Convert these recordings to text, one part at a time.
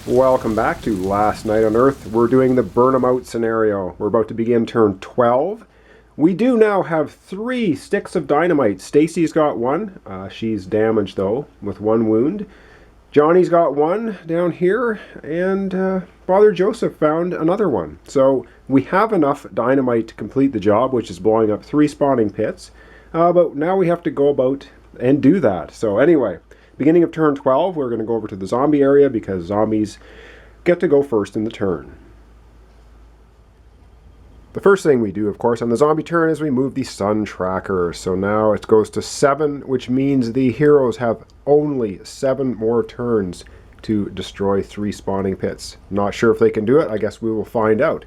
Welcome back to Last Night on Earth. We're doing the burn 'em out scenario. We're about to begin turn 12. We do now have 3 sticks of dynamite. Stacy's got one. She's damaged though, with 1 wound. Johnny's got one down here, and Father Joseph found another one. So we have enough dynamite to complete the job, which is blowing up 3 spawning pits. But now we have to go about and do that. So anyway, beginning of turn 12, we're going to go over to the zombie area because zombies get to go first in the turn. The first thing we do, of course, on the zombie turn is we move the sun tracker. So now it goes to 7, which means the heroes have only 7 more turns to destroy 3 spawning pits. Not sure if they can do it. I guess we will find out.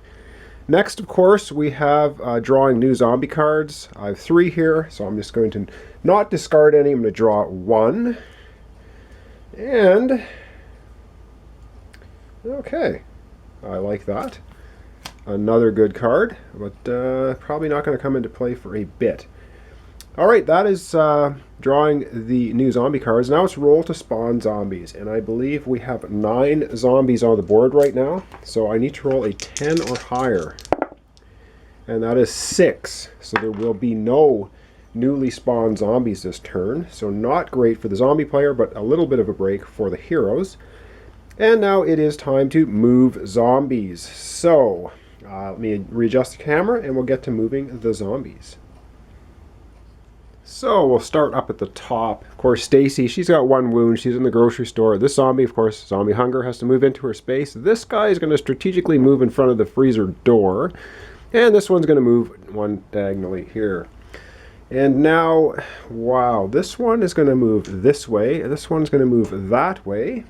Next, of course, we have drawing new zombie cards. I have 3 here, so I'm just going to not discard any. I'm going to draw 1. And, okay, I like that. Another good card, but probably not going to come into play for a bit. Alright, that is drawing the new zombie cards. Now it's roll to spawn zombies, and I believe we have 9 zombies on the board right now, so I need to roll a 10 or higher. And that is 6, so there will be no newly spawned zombies this turn, so not great for the zombie player, but a little bit of a break for the heroes. And now it is time to move zombies. So let me readjust the camera and we'll get to moving the zombies. So we'll start up at the top. Of course, Stacy, she's got 1 wound. She's in the grocery store. This zombie, of course, zombie hunger, has to move into her space. This guy is going to strategically move in front of the freezer door, and this one's going to move one diagonally here. And now, wow, this one is going to move this way, and this one's going to move that way.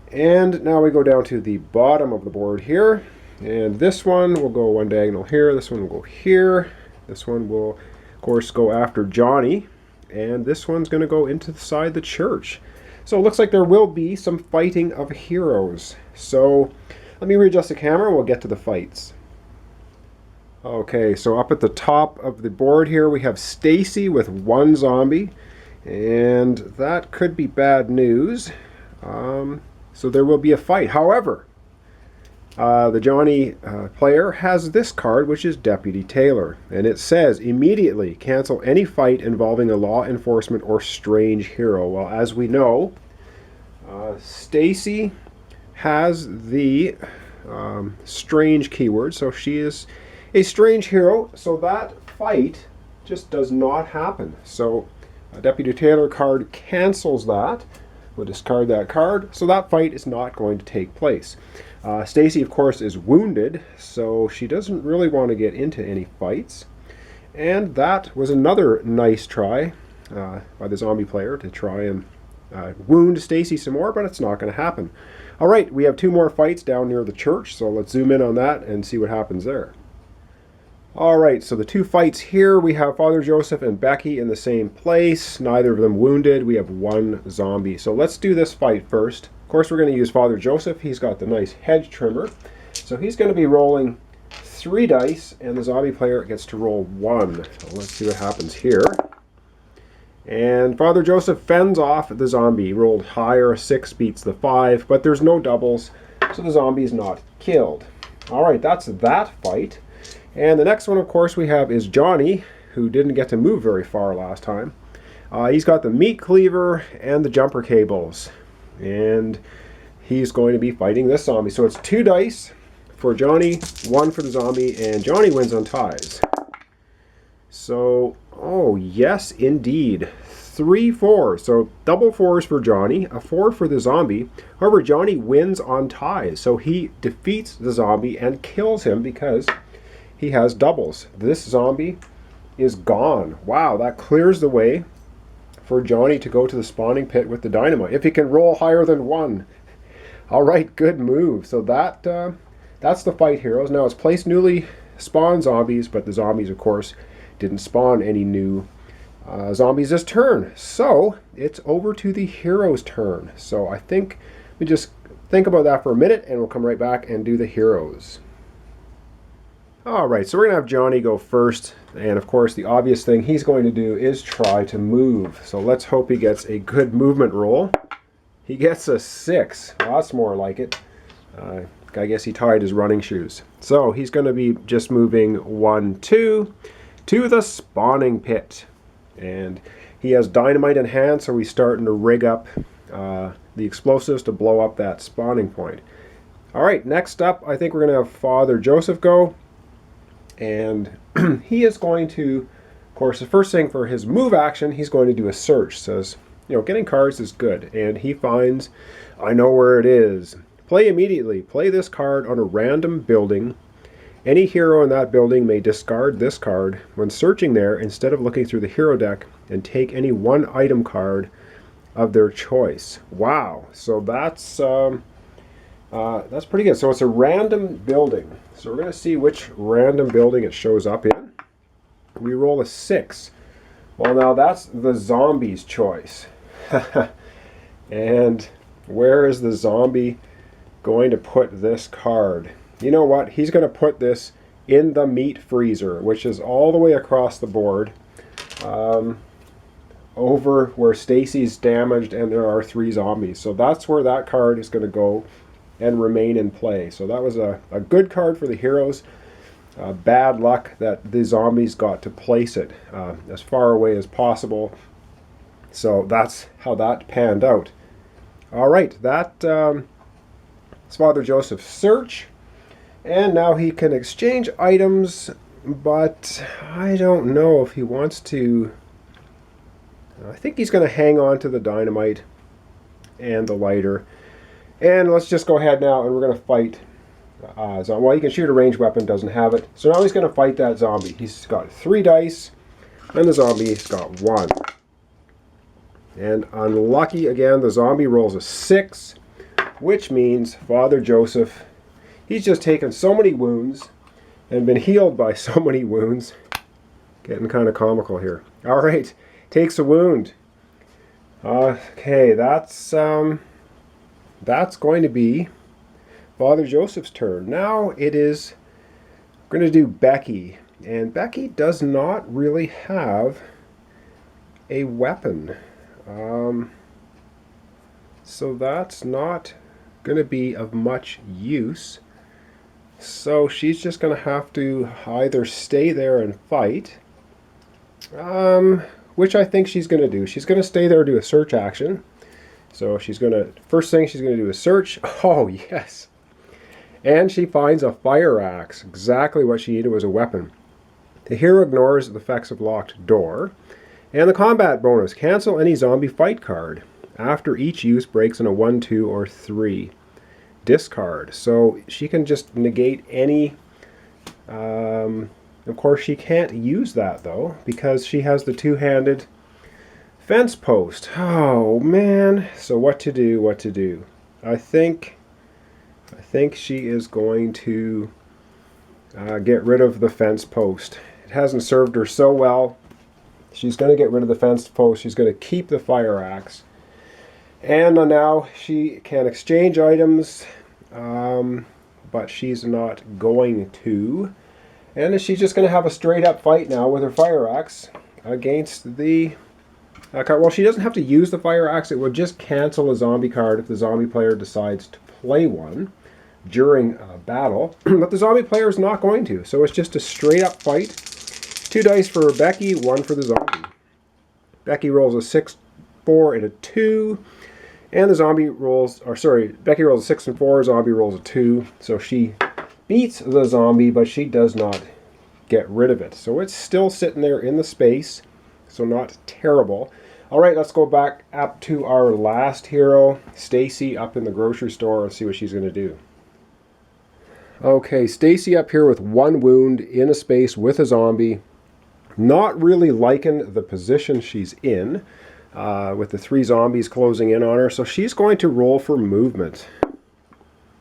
And now we go down to the bottom of the board here, and this one will go one diagonal here, this one will go here, this one will, of course, go after Johnny, and this one's going to go inside the church. So it looks like there will be some fighting of heroes. So let me readjust the camera and we'll get to the fights. Okay, so up at the top of the board here we have Stacy with 1 zombie, and that could be bad news. So there will be a fight. However, the Johnny player has this card, which is Deputy Taylor, and it says immediately cancel any fight involving a law enforcement or strange hero. Well, as we know, Stacy has the strange keyword, so she is a strange hero, so that fight just does not happen. So a Deputy Taylor card cancels that. We'll discard that card, so that fight is not going to take place. Stacy, of course, is wounded, so she doesn't really want to get into any fights. And that was another nice try by the zombie player to try and wound Stacy some more, but it's not going to happen. Alright, we have 2 more fights down near the church, so let's zoom in on that and see what happens there. Alright, so the 2 fights here, we have Father Joseph and Becky in the same place. Neither of them wounded. We have 1 zombie. So let's do this fight first. Of course, we're going to use Father Joseph. He's got the nice hedge trimmer. So he's going to be rolling 3 dice, and the zombie player gets to roll 1. So let's see what happens here. And Father Joseph fends off the zombie. He rolled higher, 6 beats the 5, but there's no doubles, so the zombie is not killed. Alright, that's that fight. And the next one, of course, we have is Johnny, who didn't get to move very far last time. He's got the meat cleaver and the jumper cables. And he's going to be fighting this zombie. So it's 2 dice for Johnny, 1 for the zombie, and Johnny wins on ties. So, oh yes, indeed. 3 4s. So double 4s for Johnny, a 4 for the zombie. However, Johnny wins on ties. So he defeats the zombie and kills him because he has doubles. This zombie is gone. Wow, that clears the way for Johnny to go to the spawning pit with the dynamite. If he can roll higher than 1. Alright, good move. So that's the fight, heroes. Now it's place newly spawned zombies, but the zombies, of course, didn't spawn any new zombies this turn. So it's over to the heroes' turn. So I think we just think about that for a minute and we'll come right back and do the heroes. Alright, so we're going to have Johnny go first, and of course the obvious thing he's going to do is try to move. So let's hope he gets a good movement roll. He gets a 6. Well, that's more like it. I guess he tied his running shoes. So he's going to be just moving 1, 2 to the spawning pit. And he has dynamite in hand, so he's starting to rig up the explosives to blow up that spawning point. All right, next up, I think we're going to have Father Joseph go. And he is going to, of course, the first thing for his move action, he's going to do a search. Says, you know, getting cards is good. And he finds, I know where it is. Play immediately. Play this card on a random building. Any hero in that building may discard this card when searching there instead of looking through the hero deck, and take any one item card of their choice. Wow. So that's pretty good. So it's a random building. So we're going to see which random building it shows up in. We roll a 6. Well, now that's the zombie's choice. And where is the zombie going to put this card? You know what? He's going to put this in the meat freezer, which is all the way across the board, over where Stacy's damaged and there are 3 zombies. So that's where that card is going to go and remain in play. So that was a good card for the heroes. Bad luck that the zombies got to place it as far away as possible. So that's how that panned out. All right, that's Father Joseph's search. And now he can exchange items, but I don't know if he wants to. I think he's going to hang on to the dynamite and the lighter. And let's just go ahead now and we're going to fight. Well, he can shoot a ranged weapon, doesn't have it. So now he's going to fight that zombie. He's got 3 dice, and the zombie's got 1. And unlucky again, the zombie rolls a 6, which means Father Joseph, he's just taken so many wounds and been healed by so many wounds. Getting kind of comical here. All right, takes a wound. Okay, that's going to be Father Joseph's turn. Now it is going to do Becky. And Becky does not really have a weapon. So that's not going to be of much use. So she's just going to have to either stay there and fight, which I think she's going to do. She's going to stay there and do a search action. So she's going to, first thing she's going to do is search. Oh, yes. And she finds a fire axe. Exactly what she needed was a weapon. The hero ignores the effects of locked door. And the combat bonus, cancel any zombie fight card. After each use breaks in a 1, 2, or 3. Discard. So she can just negate any. Of course, she can't use that, though, because she has the 2-handed fence post. Oh, man. So what to do, what to do? I think she is going to get rid of the fence post. It hasn't served her so well. She's going to get rid of the fence post. She's going to keep the fire axe. And now she can exchange items, but she's not going to. And she's just going to have a straight up fight now with her fire axe against the card. Well, she doesn't have to use the fire axe. It would just cancel a zombie card if the zombie player decides to play one during a battle. But the zombie player is not going to. So it's just a straight up fight. 2 dice for Becky, 1 for the zombie. Becky rolls a 6, 4, and a 2. And the zombie rolls, Becky rolls a 6 and 4, zombie rolls a 2. So she beats the zombie, but she does not get rid of it. So it's still sitting there in the space, so not terrible. All right, let's go back up to our last hero, Stacy, up in the grocery store, and see what she's going to do. Okay, Stacy up here with 1 wound in a space with a zombie. Not really liking the position she's in, with the 3 zombies closing in on her. So she's going to roll for movement.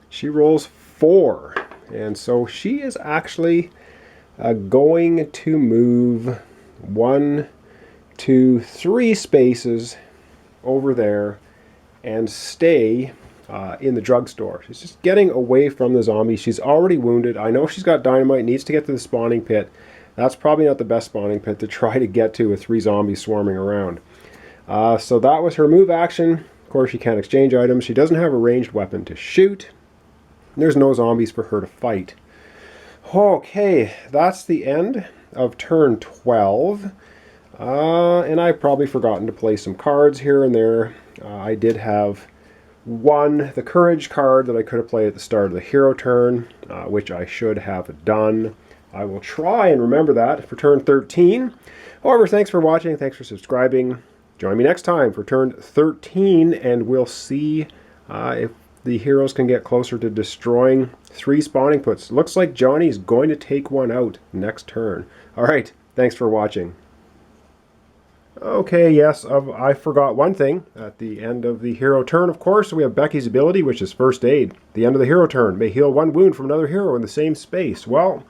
She rolls 4. And so she is actually going to move 1, 2, 3 spaces over there and stay in the drugstore. She's just getting away from the zombie. She's already wounded. I know she's got dynamite, needs to get to the spawning pit. That's probably not the best spawning pit to try to get to with 3 zombies swarming around. So that was her move action. Of course, she can't exchange items. She doesn't have a ranged weapon to shoot. There's no zombies for her to fight. Okay, that's the end of turn 12. And I've probably forgotten to play some cards here and there. I did have the courage card that I could have played at the start of the hero turn, which I should have done. I will try and remember that for turn 13. However, thanks for watching. Thanks for subscribing. Join me next time for turn 13, and we'll see if the heroes can get closer to destroying 3 spawning puts. Looks like Johnny's going to take one out next turn. All right, thanks for watching. Okay, yes, I forgot one thing. At the end of the hero turn, of course, we have Becky's ability, which is First Aid. The end of the hero turn may heal 1 wound from another hero in the same space. Well,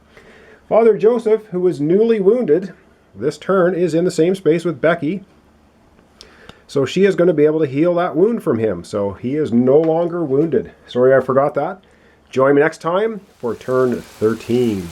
Father Joseph, who was newly wounded, this turn is in the same space with Becky. So she is going to be able to heal that wound from him. So he is no longer wounded. Sorry I forgot that. Join me next time for turn 13.